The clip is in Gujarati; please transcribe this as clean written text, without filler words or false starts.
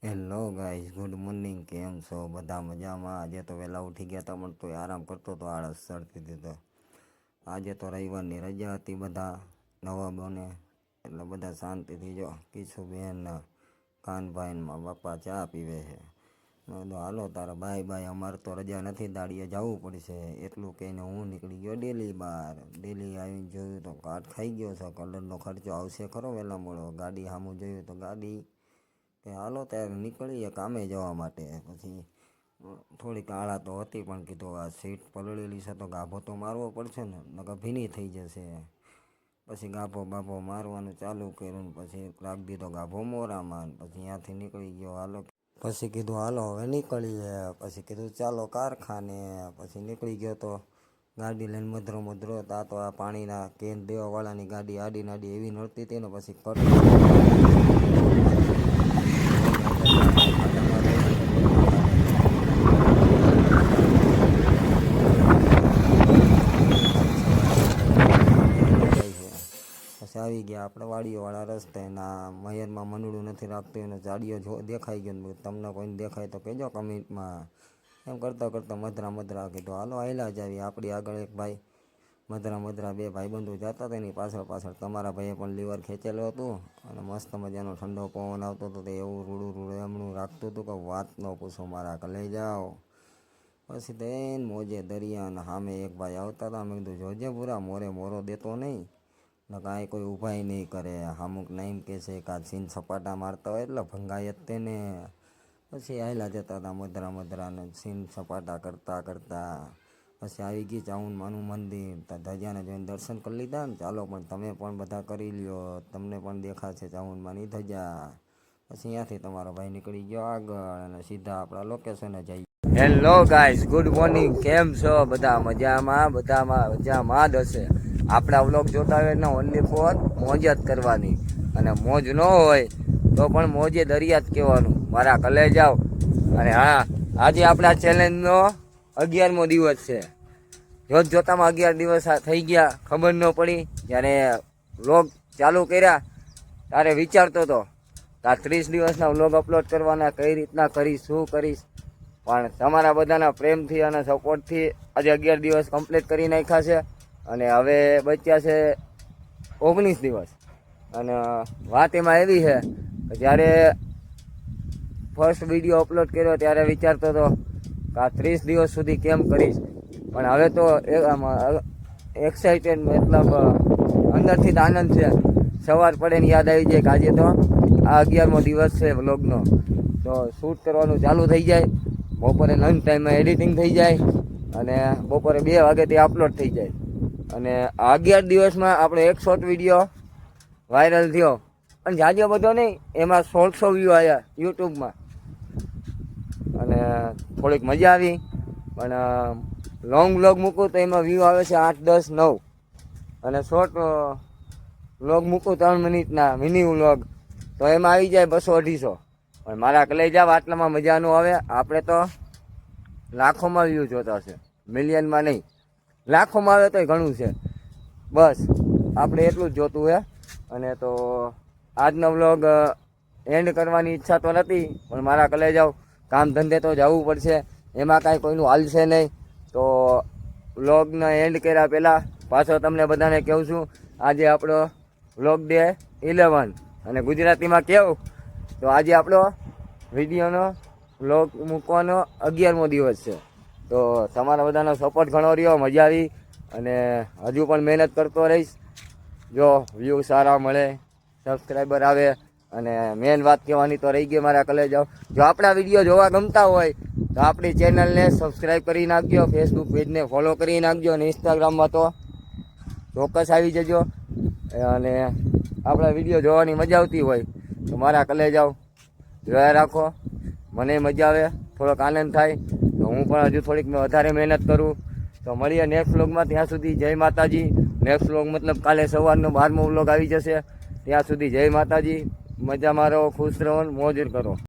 Hello guys, good morning. કેમ છો? બધા મજામાં? આજે તો વહેલા ઉઠી ગયા હતા, પણ તો આરામ કરતો તો આળસ ચડતી દીધો. આજે તો રવિવારની રજા હતી, બધા નવા બને એટલે બધા શાંતિથી જો કિશુબેન કાનભાઈ માં બાપા ચા પીવે છે. મેં તો હાલો તારા બાય અમારે તો રજા નથી, દાડીએ જવું પડશે એટલું કહીને હું નીકળી ગયો ડેલી બહાર. ડેલી આવીને જોયું તો કાટ ખાઈ ગયો છે. કલરનો ખર્ચો આવશે ખરો વહેલા મળો. ગાડી સામું જોયું તો ગાડી કે હાલો ત્યારે નીકળીએ કામે જવા માટે. પછી થોડીક આળા તો હતી, પણ કીધું આ સીટ પલળેલી છે તો ગાભો તો મારવો પડશે ને, નકર ભીની થઈ જશે. પછી ગાભો બાભો મારવાનું ચાલુ કર્યું, પછી રાખી દીધો ગાભો મોરામાં. પછી ત્યાંથી નીકળી ગયો હાલો. પછી કીધું હાલો હવે નીકળીએ. પછી કીધું ચાલો કારખાને. પછી નીકળી ગયો તો ગાડી લઈને મધરો તા તો આ પાણીના કેન દેવાવાળાની ગાડી આડી નાડી એવી નડતી હતી ને. પછી આવી ગયા આપણે વાડીઓવાળા રસ્તે. ના મહેરમાં મનુડું નથી રાખતું, એને જાડીઓ દેખાઈ ગયો. તમને કોઈને દેખાય તો કહેજો કમેન્ટમાં. એમ કરતાં મધરા કીધું હાલો આયલા જ આવી. આપણી આગળ એક ભાઈ મધરા બે ભાઈબંધો જતા હતા, એની પાછળ તમારા ભાઈએ પણ લીવર ખેંચેલું હતું અને મસ્ત મજાનો ઠંડો પવન આવતો હતો. તે એવું રૂડું એમનું રાખતું હતું કે વાત ન પૂછો, મારા કલે જાઓ. પછી તો એને મોજે દરિયાના સામે એક ભાઈ આવતા હતા. મેં કીધું જોજે પૂરા મોરો દેતો નહીં ને કાંઈ કોઈ ઊભાઈ નહીં કરે. અમુક નાઈમ કહે છે કે આ સીન સપાટા મારતા હોય એટલે ભંગાય જ તેને. પછી આયલા જતા હતા મધરાને સીન સપાટા કરતા. પછી આવી ગઈ ચાઉનમાનું મંદિર. તો ધજાને જોઈને દર્શન કરી લીધા ને. ચાલો પણ તમે પણ બધા કરી લ્યો, તમને પણ દેખાશે ચાઉનમાની ધજા. પછી ત્યાંથી તમારો ભાઈ નીકળી ગયો આગળ અને સીધા આપણા લોકેશને જઈએ. Hello guys, good morning. કેમ છો? બધા મજામાં? બધામાં મજામાં જ હશે. આપણા વ્લોગ જોતા હોય ને ઓનલી ફોર મોજ જ કરવાની, અને મોજ ન હોય તો પણ મોજે દરિયા જ કહેવાનું. મારા કલે જાઓ. અને હા, આજે આપણા ચેલેન્જનો 11મો દિવસ છે. જોતામાં 11 દિવસ થઈ ગયા, ખબર ન પડી. જ્યારે વ્લોગ ચાલુ કર્યા ત્યારે વિચારતો હતો કે આ 30 દિવસના વ્લોગ અપલોડ કરવાના, કઈ રીતના કરીશ, શું કરીશ. પણ તમારા બધાના પ્રેમથી અને સપોર્ટથી આજે 11 દિવસ કમ્પ્લીટ કરી નાખ્યા છે. અને હવે બચ્યા છે 19 દિવસ. અને વાત એમાં એવી છે કે જ્યારે ફર્સ્ટ વિડીયો અપલોડ કર્યો ત્યારે વિચારતો હતો કે આ 30 દિવસ સુધી કેમ કરીશ. પણ હવે તો એક્સાઇટેડ, મતલબ અંદરથી જ આનંદ છે. સવાર પડે ને યાદ આવી જાય કે આજે તો આ 11મો દિવસ છે વ્લોગનો. તો શૂટ કરવાનું ચાલુ થઈ જાય, બપોરે લંચ ટાઈમમાં એડિટિંગ થઈ જાય અને બપોરે 2 વાગ્યાથી અપલોડ થઈ જાય. અને આ 11 દિવસમાં આપણો એક શોર્ટ વિડીયો વાયરલ થયો, પણ જાજો બધો નહીં, એમાં 1600 વ્યૂ આવ્યા યુટ્યુબમાં. અને થોડીક મજા આવી. પણ લોંગ વ્લોગ મૂકું તો એમાં વ્યૂ આવે છે 8, 10, 9. અને શોર્ટ વ્લોગ મૂકું 3 મિનિટના મિની વ્લોગ તો એમાં આવી જાય 200, 250. પણ મારા કલે જાવ આટલામાં મજા ન આવે. આપણે તો લાખોમાં વ્યૂ જોતા છે, મિલિયનમાં નહીં. લાખોમાં આવે તોય ઘણું છે. બસ આપણે એટલું જ જોતું છે. અને તો આજનો વ્લોગ એન્ડ કરવાની ઈચ્છા તો નથી, પણ મારા કલે જાવ કામ ધંધે તો જવું પડશે. એમાં કાંઈ કોઈનું હાલશે નહીં. તો વ્લોગના એન્ડ કર્યા પહેલાં પાછો તમને બધાને કહું છું, આજે આપણો વ્લોગ ડે 11. અને ગુજરાતીમાં કહું તો આજે આપણો વિડીયોનો વ્લોગ મૂકવાનો 11મો દિવસ છે. તો તમારા બધાનો સપોર્ટ ઘણો રહ્યો, મજા આવી. અને હજુ પણ મહેનત કરતો રહીશ. જો વ્યૂ સારા મળે, સબસ્ક્રાઈબર આવે. અને મેન વાત કહેવાની તો રહી ગઈ મારા કલે જાઓ. જો આપણા વિડીયો જોવા ગમતા હોય તો આપણી ચેનલને સબસ્ક્રાઈબ કરી નાખજો, ફેસબુક પેજને ફોલો કરી નાખજો, અને ઇન્સ્ટાગ્રામમાં તો ચોક્કસ આવી જજો. અને આપણા વિડીયો જોવાની મજા આવતી હોય તો મારા કલે જાઓ, જોયા રાખો. મને મજા આવે, થોડોક આનંદ થાય. તો હું પણ હજુ થોડીક વધારે મહેનત કરું. તો મળીએ નેક્સ્ટ વ્લોગમાં. ત્યાં સુધી જય માતાજી. નેક્સ્ટ વ્લોગ મતલબ કાલે સવારનો 12મો વ્લોગ આવી જશે. ત્યાં સુધી જય માતાજી. મજા મારો, ખુશ રહો, મોજ કરો.